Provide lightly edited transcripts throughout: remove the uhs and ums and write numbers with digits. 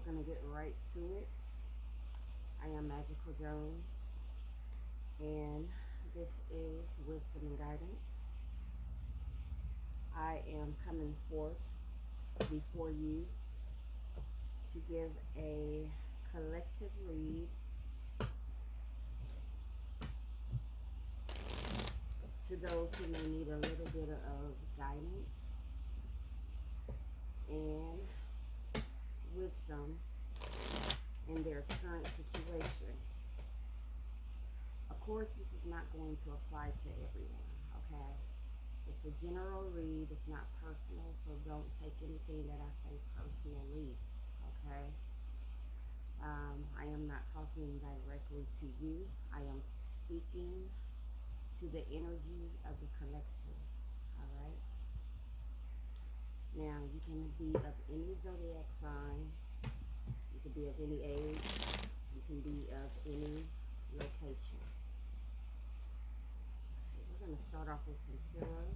we're going to get right to it. I am Magical Jones, and this is Wisdom and Guidance. I am coming forth before you to give a collective read to those who may need a little bit of guidance and wisdom in their current situation. Of course, this is not going to apply to everyone, okay? It's a general read, it's not personal, so don't take anything that I say personally, okay? I am not talking directly to you. I am speaking to the energy of the collective, all right? Now, you can be of any zodiac sign, you can be of any age, you can be of any location. Okay, we're going to start off with some tarot.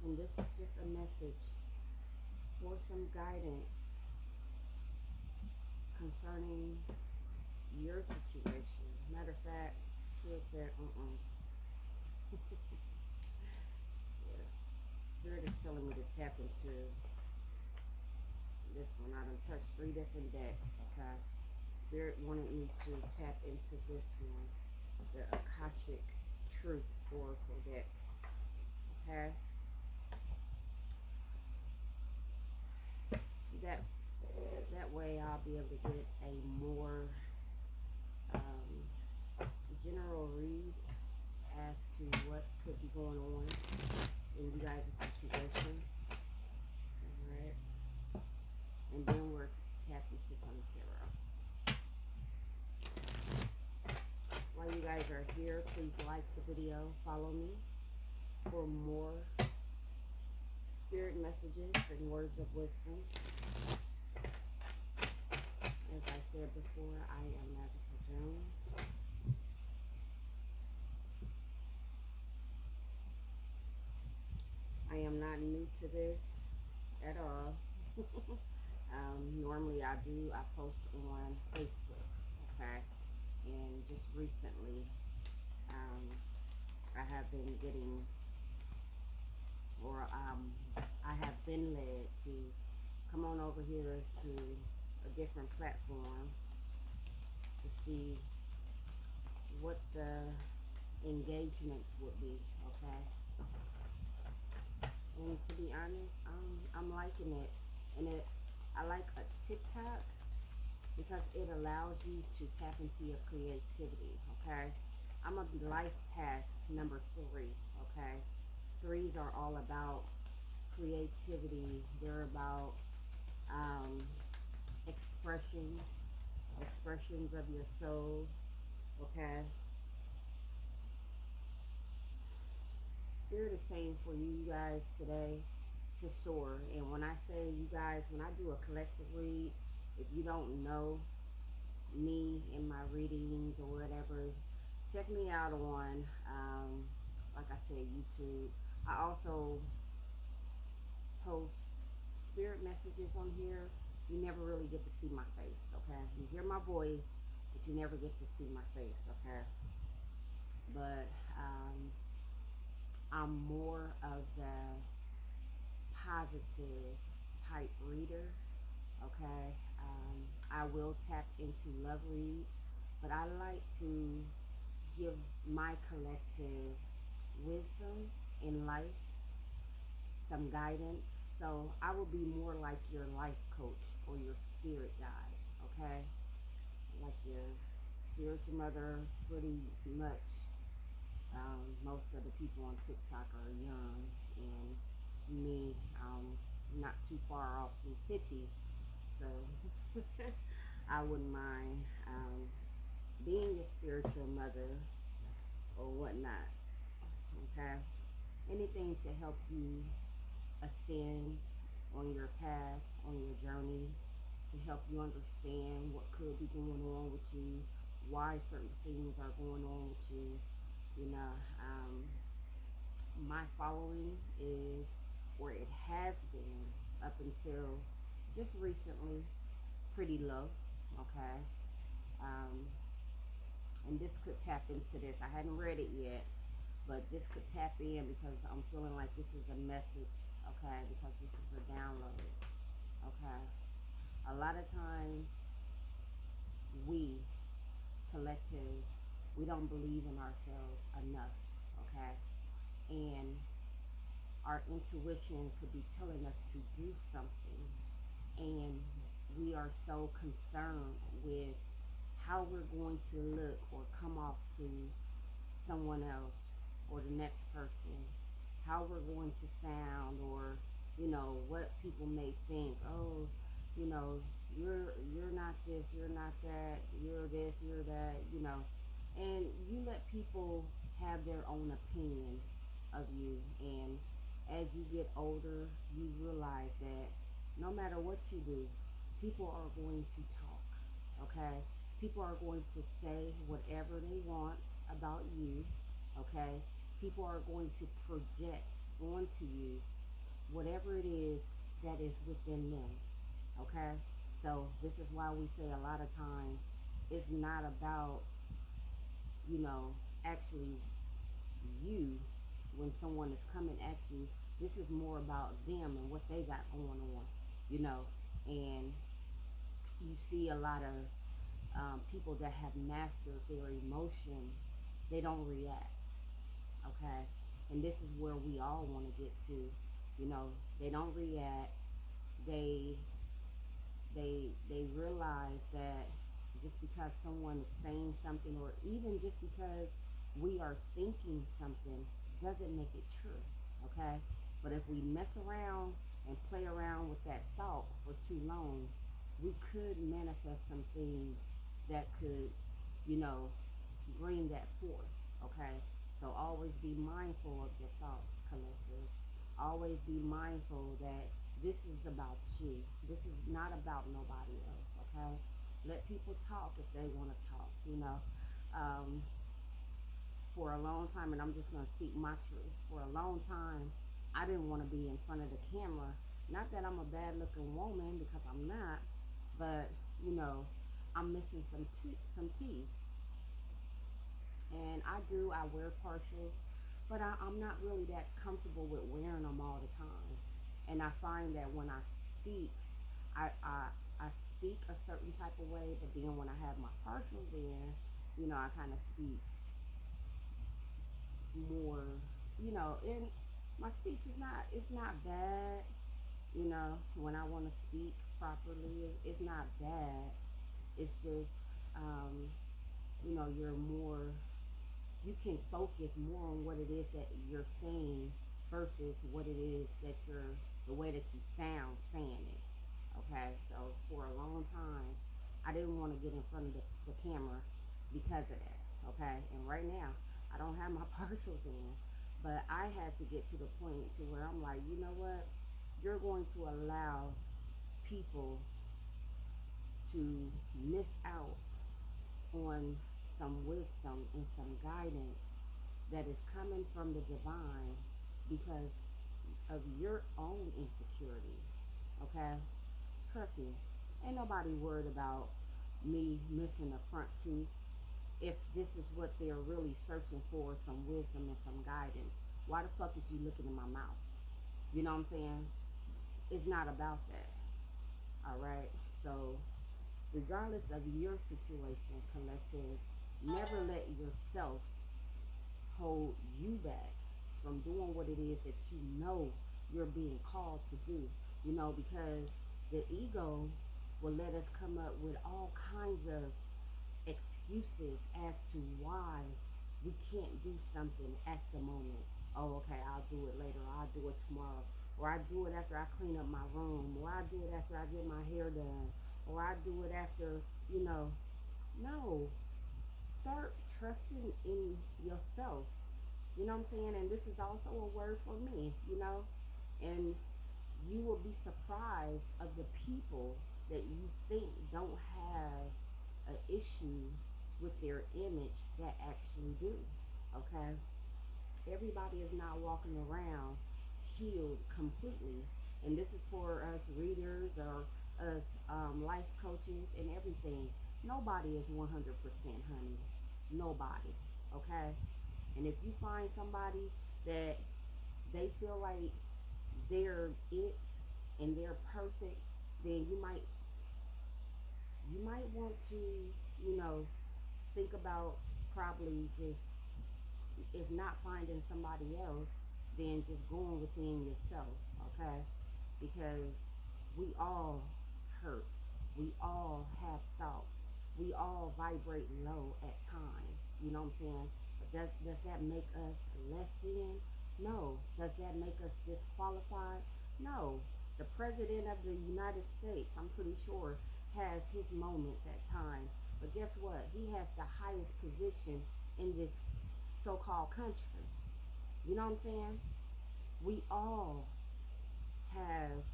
And this is just a message for some guidance concerning your situation. Matter of fact, Spirit said, yes. Spirit is telling me to tap into this one. I done touched 3 different decks, okay? Spirit wanted me to tap into this one, the Akashic Truth Oracle deck, okay? That way I'll be able to get a more general read as to what could be going on in you guys' situation. Alright. And then we're tapping to some tarot. While you guys are here, please like the video, follow me for more spirit messages and words of wisdom. As I said before, I am Magical Jones. I am not new to this at all. Normally I post on Facebook, okay? And just recently, I have been getting, or I have been led to come on over here to a different platform to see what the engagements would be, okay? And to be honest, I'm liking it. And I like a TikTok because it allows you to tap into your creativity, okay? I'm a life path number 3, okay? 3s are all about creativity. They're about expressions of your soul, okay? Spirit is saying for you guys today to soar. And when I say you guys, when I do a collective read, if you don't know me in my readings or whatever, check me out on, like I said, YouTube. I also post spirit messages on here. You never really get to see my face, okay? You hear my voice, but you never get to see my face, okay? But I'm more of the positive type reader, okay? I will tap into love reads, but I like to give my collective wisdom in life, some guidance. So I will be more like your life coach or your spirit guide, okay? Like your spiritual mother, pretty much. Most of the people on TikTok are young, and me, not too far off from 50, so I wouldn't mind being a spiritual mother or whatnot, okay? Anything to help you ascend on your path, on your journey, to help you understand what could be going on with you, why certain things are going on with you, you know, my following is, or it has been up until just recently, pretty low. Okay. Um, and this could tap into this. I hadn't read it yet, but this could tap in because I'm feeling like this is a message. Okay. Because this is a download. Okay. A lot of times we, collective, we don't believe in ourselves enough. Okay. And our intuition could be telling us to do something, and we are so concerned with how we're going to look or come off to someone else or the next person, how we're going to sound, or what people may think. Oh, you know you're not this, you're not that, you're this, you're that, and you let people have their own opinion of you. And as you get older, you realize that no matter what you do, people are going to talk. Okay. People are going to say whatever they want about you. Okay. People are going to project onto you whatever it is that is within them. Okay. So this is why we say a lot of times it's not about, you know, actually you, when someone is coming at you. This is more about them and what they got going on, you know. And you see a lot of people that have mastered their emotion, they don't react. Okay. And this is where we all want to get to. They don't react. They they they realize that just because someone is saying something, or even just because we are thinking something, doesn't make it true. Okay. But if we mess around and play around with that thought for too long, we could manifest some things that could, you know bring that forth. Okay. So always be mindful of your thoughts, collective. Always be mindful that this is about you. This is not about nobody else. Okay. Let people talk if they want to talk. Um, for a long time, and I'm just going to speak my truth. For a long time, I didn't want to be in front of the camera. Not that I'm a bad looking woman, because I'm not, but you know, I'm missing some teeth. And I wear partials, but I'm not really that comfortable with wearing them all the time. And I find that when I speak, I, I, I speak a certain type of way, but then when I have my partials in, I kind of speak more, and my speech is not, it's not bad. When I want to speak properly, it's not bad. It's just, um, you're more, you can focus more on what it is that you're saying versus what it is that the way that you sound saying it. Okay, so for a long time, I didn't want to get in front of the camera because of that. Okay, and right now, I don't have my partials in, but I had to get to the point to where I'm like, you know what? You're going to allow people to miss out on some wisdom and some guidance that is coming from the divine because of your own insecurities. Okay? Trust me, ain't nobody worried about me missing a front tooth if this is what they're really searching for, some wisdom and some guidance. Why the fuck is you looking in my mouth? You know what I'm saying? It's not about that. All right? So, regardless of your situation, collective, never let yourself hold you back from doing what it is that you're being called to do. Because the ego will let us come up with all kinds of excuses as to why we can't do something at the moment. Oh, okay, I'll do it later, or I'll do it tomorrow, or I do it after I clean up my room, or I do it after I get my hair done, or I do it after, you know. No, start trusting in yourself. You know what I'm saying? And this is also a word for me, and you will be surprised of the people that you think don't have an issue with their image that actually do. Okay? everybody is not walking around healed completely. And this is for us readers or us life coaches and everything. Nobody is 100%, honey. Nobody. Okay? And if you find somebody that they feel like they're it and they're perfect, then you might want to, you know, think about probably just, if not finding somebody else, then just going within yourself, okay? Because we all hurt. We all have thoughts. We all vibrate low at times. You know what I'm saying? But does that make us less than? No. Does that make us disqualified? No. The president of the United States, I'm pretty sure, has his moments at times. But guess what? He has the highest position in this so called country. You know what I'm saying? We all have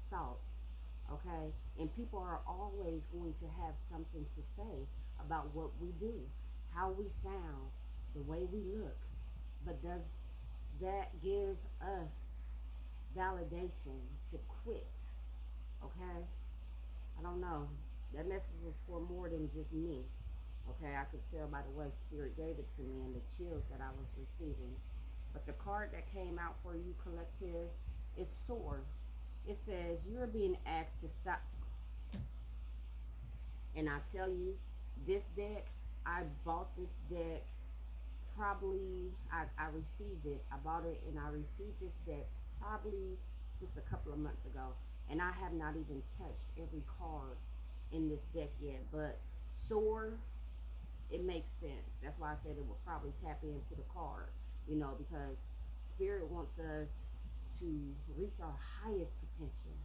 thoughts, okay? And people are always going to have something to say about what we do, how we sound, the way we look. But does that give us validation to quit, okay? I don't know. That message was for more than just me. Okay, I could tell by the way Spirit gave it to me and the chills that I was receiving. But the card that came out for you, collective, is Soar. It says you're being asked to stop. And I tell you, this deck, I bought this deck probably, I received it. I bought it and I received this deck probably just a couple of months ago. And I have not even touched every card in this deck yet. But Soar, it makes sense. That's why I said it will probably tap into the card, you know, because Spirit wants us to reach our highest potential.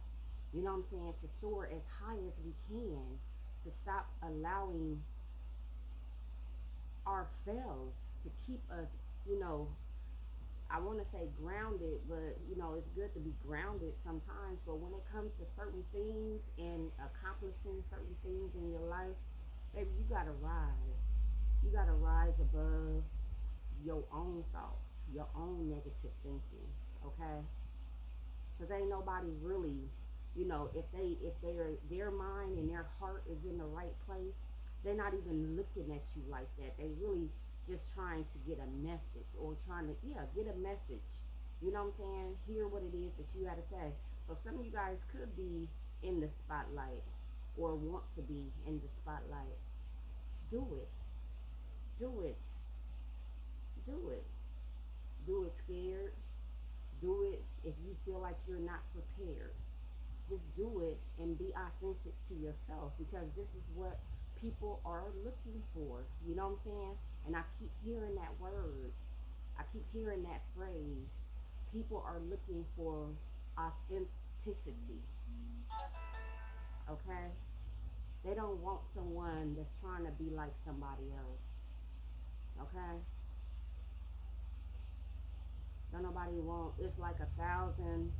You know what I'm saying? To soar as high as we can, to stop allowing ourselves to keep us, you know, I want to say grounded, but you know, it's good to be grounded sometimes. But when it comes to certain things and accomplishing certain things in your life, baby, you gotta rise. You gotta rise above your own thoughts, your own negative thinking. Okay, because ain't nobody really, you know, if their mind and their heart is in the right place, they're not even looking at you like that. They really just trying to get a message or trying to, yeah, get a message. You know what I'm saying? Hear what it is that you got to say. So some of you guys could be in the spotlight or want to be in the spotlight. Do it. Do it. Do it. Do it scared. Do it if you feel like you're not prepared. Just do it and be authentic to yourself, because this is what people are looking for. You know what I'm saying? And I keep hearing that word. I keep hearing that phrase. People are looking for authenticity. Okay? They don't want someone that's trying to be like somebody else. Okay? Don't nobody want, it's like 1,000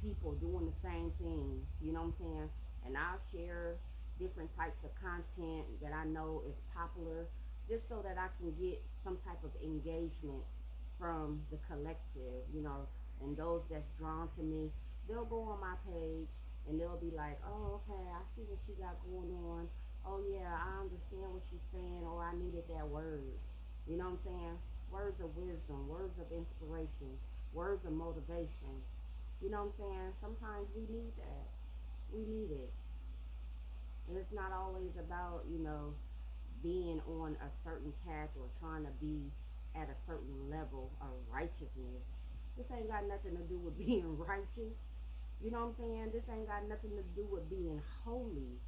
people doing the same thing. You know what I'm saying? And I'll share different types of content that I know is popular, just so that I can get some type of engagement from the collective, you know, and those that's drawn to me, they'll go on my page and they'll be like, oh, okay, I see what she got going on. Oh, yeah, I understand what she's saying, or I needed that word. You know what I'm saying? Words of wisdom, words of inspiration, words of motivation. You know what I'm saying? Sometimes we need that. We need it. And it's not always about, you know, being on a certain path or trying to be at a certain level of righteousness. This ain't got nothing to do with being righteous. You know what I'm saying? This ain't got nothing to do with being holy.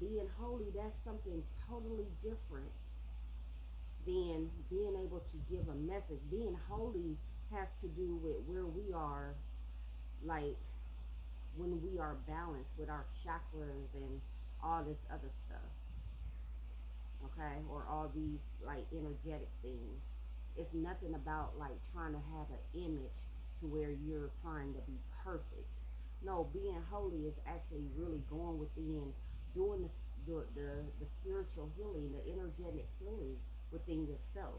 Being holy, that's something totally different than being able to give a message. Being holy has to do with where we are, like when we are balanced with our chakras and all this other stuff, okay, or all these like energetic things. It's nothing about like trying to have an image to where you're trying to be perfect. No, being holy is actually really going within, doing the spiritual healing, the energetic healing within yourself,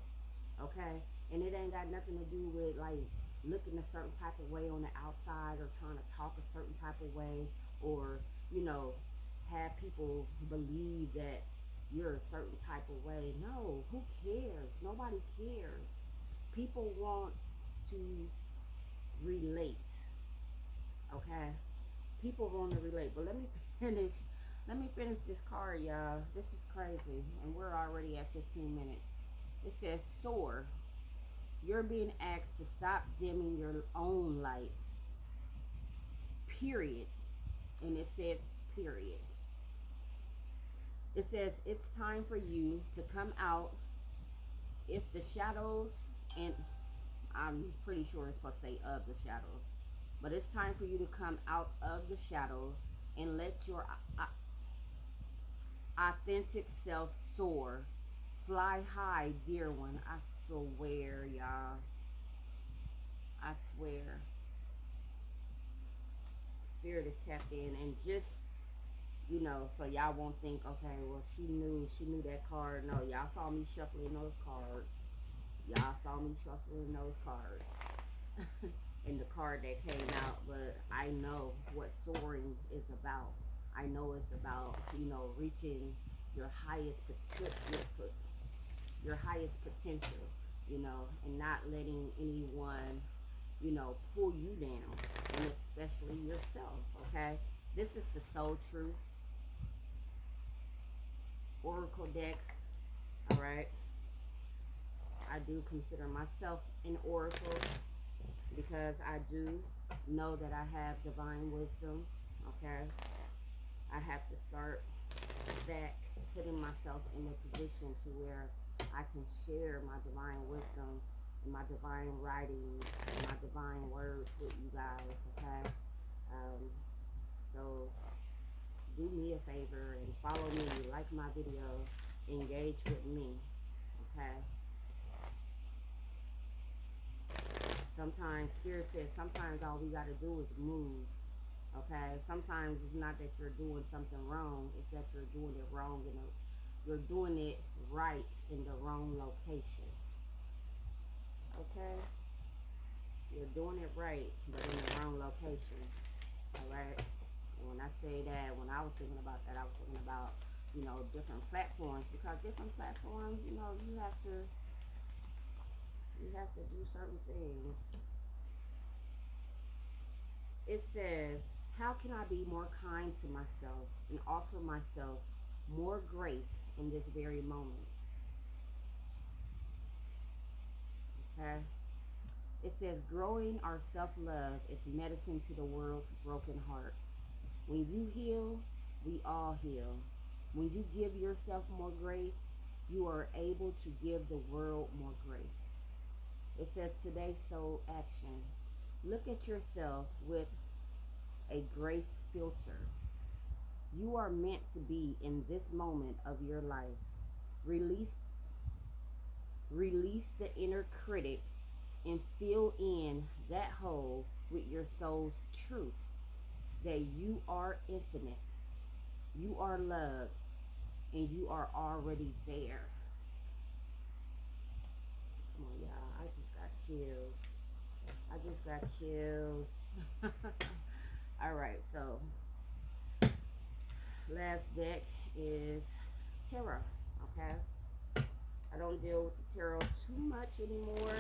okay? And it ain't got nothing to do with like looking a certain type of way on the outside, or trying to talk a certain type of way, or, you know, have people believe that you're a certain type of way. No, who cares? Nobody cares. People want to relate, okay? People want to relate. But finish. Let me finish this card, y'all. This is crazy, and we're already at 15 minutes. It says soar. You're being asked to stop dimming your own light. Period. And it says period. It says it's time for you to come out if the shadows, and I'm pretty sure it's supposed to say of the shadows, but it's time for you to come out of the shadows and let your authentic self soar. Fly high, dear one. I swear, y'all. I swear. Spirit is tapped in, and just, you know, so y'all won't think, okay, well, she knew that card. No, y'all saw me shuffling those cards. Y'all saw me shuffling those cards. And the card that came out, but I know what soaring is about. I know it's about, you know, reaching your highest your highest potential, you know, and not letting anyone, you know, pull you down, and especially yourself, okay? This is the Soul Truth Oracle deck, all right? I do consider myself an oracle because I do know that I have divine wisdom, okay? I have to start back putting myself in a position to where I can share my divine wisdom and my divine writings and my divine words with you guys, okay? So do me a favor and follow me, like my video, engage with me, okay? Sometimes, Spirit says, sometimes all we got to do is move, okay? Sometimes it's not that you're doing something wrong, it's that you're doing it wrong, and you're doing it right in the wrong location, okay? You're doing it right, but in the wrong location, all right? And when I say that, when I was thinking about that, I was thinking about, you know, different platforms, because different platforms, you know, you have to do certain things. It says, how can I be more kind to myself and offer myself more grace in this very moment? Okay? It says, growing our self-love is medicine to the world's broken heart. When you heal, we all heal. When you give yourself more grace, you are able to give the world more grace. It says, today's soul action. Look at yourself with a grace filter. You are meant to be in this moment of your life. Release the inner critic and fill in that hole with your soul's truth, that you are infinite, you are loved, and you are already there. Come on, y'all. I just got chills. I just got chills. All right, so last deck is tarot, okay? I don't deal with the tarot too much anymore.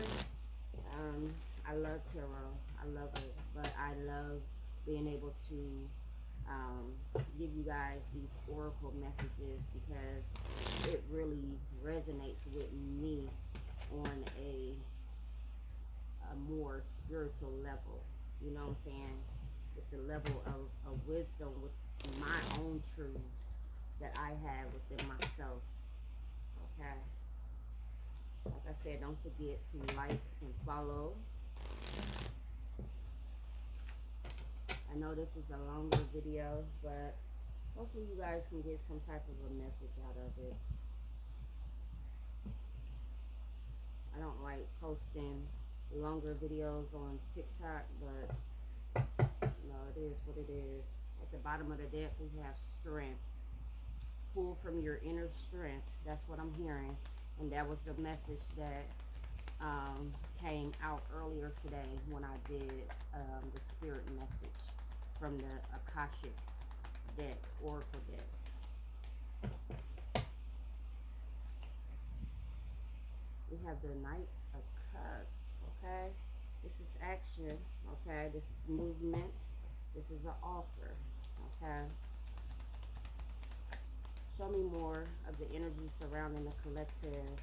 I love tarot. I love it, but I love being able to give you guys these oracle messages because it really resonates with me on a more spiritual level. You know what I'm saying? With the level of wisdom, with my own truths that I have within myself. Okay? Like I said, don't forget to like and follow. I know this is a longer video, but hopefully you guys can get some type of a message out of it. I don't like posting longer videos on TikTok, but you know, it is what it is. At the bottom of the deck, we have strength. Pull from your inner strength. That's what I'm hearing. And that was the message that um, came out earlier today when I did the spirit message from the Akashic deck, Oracle deck. We have the Knight of Cups, okay? This is action, okay? This is movement. This is an offer, okay? Show me more of the energy surrounding the collective.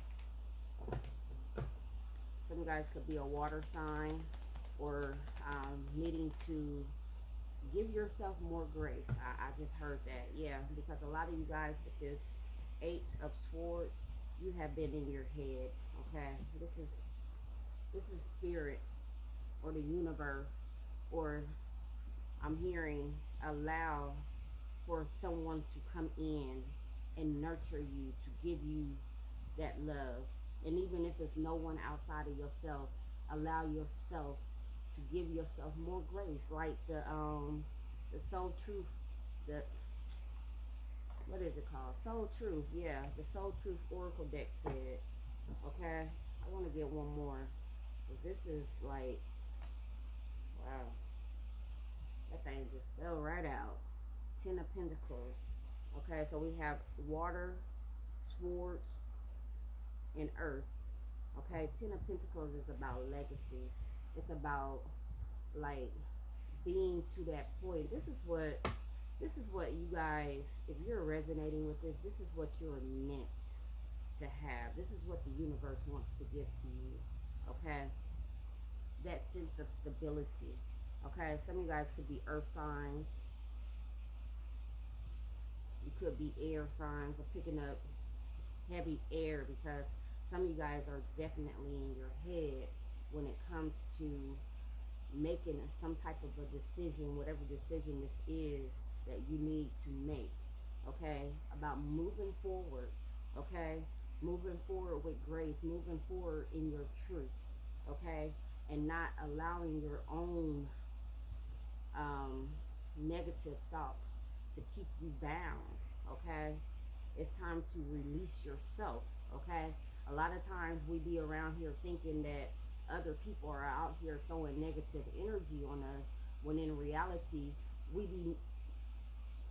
Some of you guys could be a water sign or needing to give yourself more grace. I just heard that, yeah, because a lot of you guys with this Eight of Swords, you have been in your head, okay? This is spirit or the universe, or I'm hearing allow for someone to come in and nurture you, to give you that love. And even if it's no one outside of yourself, allow yourself to give yourself more grace. Like the Soul Truth, the what is it called? Soul Truth, yeah. The Soul Truth Oracle deck said. Okay? I want to get one more. This is like, wow. That thing just fell right out. Ten of Pentacles. Okay, so we have water, swords, and earth. Okay, Ten of Pentacles is about legacy. It's about like being to that point. This is what you guys, if you're resonating with this is what you're meant to have. This is what the universe wants to give to you. Okay? That sense of stability. Okay, some of you guys could be earth signs. You could be air signs, or picking up heavy air, because some of you guys are definitely in your head when it comes to making some type of a decision, whatever decision this is that you need to make, okay, about moving forward, okay, moving forward with grace, moving forward in your truth, okay, and not allowing your own negative thoughts to keep you bound, okay. It's time to release yourself, okay. A lot of times we be around here thinking that other people are out here throwing negative energy on us, when in reality we be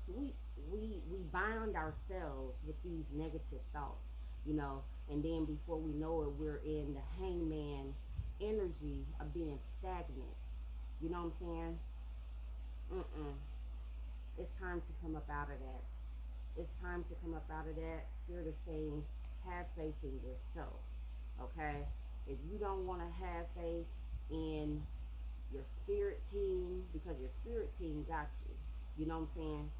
we we bind ourselves with these negative thoughts, and then before we know it, we're in the hangman energy of being stagnant. You know what I'm saying? Mm-mm. It's time to come up out of that. It's time to come up out of that. Spirit is saying, have faith in yourself. Okay? If you don't want to have faith in your spirit team, because your spirit team got you, you know what I'm saying?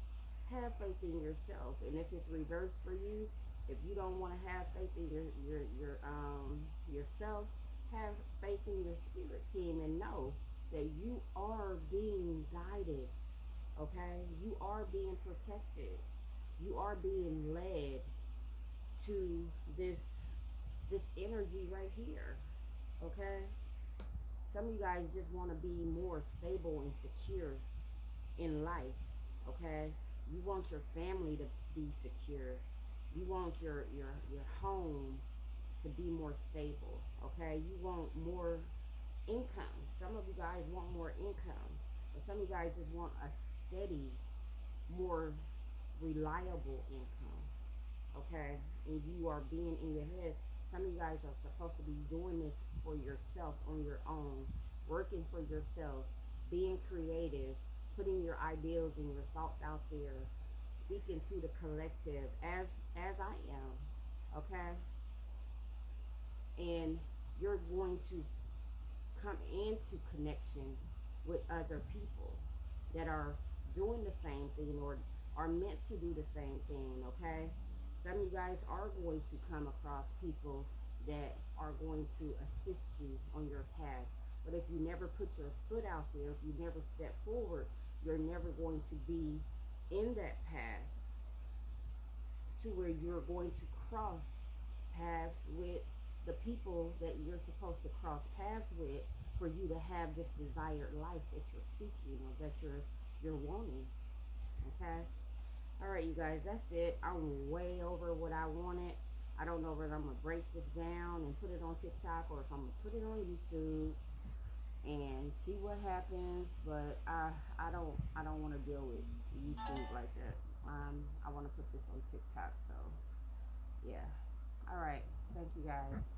Have faith in yourself. And if it's reversed for you, if you don't want to have faith in yourself, have faith in your spirit team and know that you are being guided. Okay? You are being protected. You are being led to this energy right here. Okay? Some of you guys just want to be more stable and secure in life. Okay? You want your family to be secure. You want your home to be more stable. Okay? You want more income. Some of you guys want more income. But some of you guys just want a steady, more reliable income. Okay? And you are being in your head. Some of you guys are supposed to be doing this for yourself on your own, working for yourself, being creative, putting your ideals and your thoughts out there, speaking to the collective as I am. Okay? And you're going to come into connections with other people that are doing the same thing, or are meant to do the same thing, okay? Some of you guys are going to come across people that are going to assist you on your path. But if you never put your foot out there, if you never step forward, you're never going to be in that path to where you're going to cross paths with the people that you're supposed to cross paths with, for you to have this desired life that you're seeking, or that you're wanting. Okay? All right, you guys, that's it. I'm way over what I wanted. I don't know whether I'm gonna break this down and put it on TikTok or if I'm gonna put it on YouTube and see what happens. But I don't want to deal with YouTube like that. I want to put this on TikTok. So yeah. All right. Thank you guys.